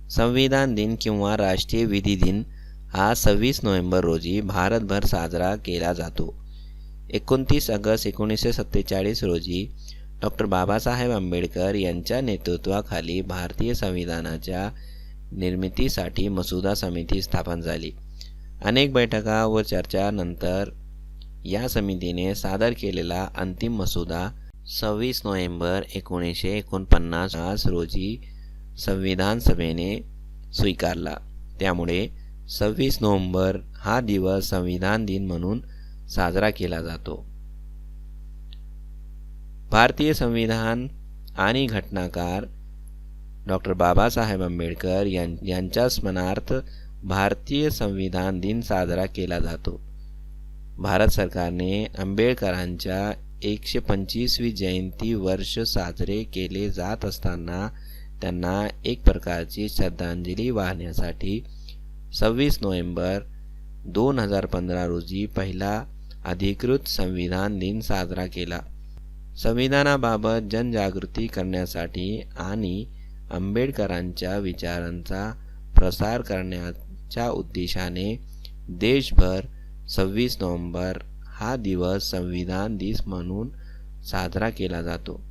संविधान दिन किंवा राष्ट्रीय विधी दिन हा 26 नोव्हेंबर रोजी भारतभर साजरा केला जातो. 29 ऑगस्ट 1947 रोजी डॉक्टर बाबासाहेब आंबेडकर यांच्या नेतृत्वाखाली भारतीय संविधानाच्या निर्मितीसाठी मसुदा समिती स्थापन झाली. अनेक बैठका व चर्चानंतर या समितीने सादर केलेला अंतिम मसुदा 26 नोव्हेंबर 1949 रोजी संविधान सभेने स्वीकारला. त्यामुळे 26 नोव्हेंबर हा दिवस संविधान दिन म्हणून साजरा केला जातो. भारतीय संविधान आणि घटनाकार डॉक्टर बाबासाहेब आंबेडकर यांच्या स्मरणार्थ भारतीय संविधान दिन साजरा केला जातो. भारत सरकारने आंबेडकरांच्या 125वी जयंती वर्ष साजरे केले जात असताना त्यांना एक प्रकारची श्रद्धांजली वाहण्यासाठी 26 नोव्हेंबर 2015 रोजी पहिला अधिकृत संविधान दिन साजरा केला. संविधानाबाबत जनजागृती करण्यासाठी आणि आंबेडकरांच्या विचारांचा प्रसार करण्याच्या उद्देशाने देशभर 26 नोव्हेंबर हा दिवस संविधान दिन म्हणून साजरा केला जातो.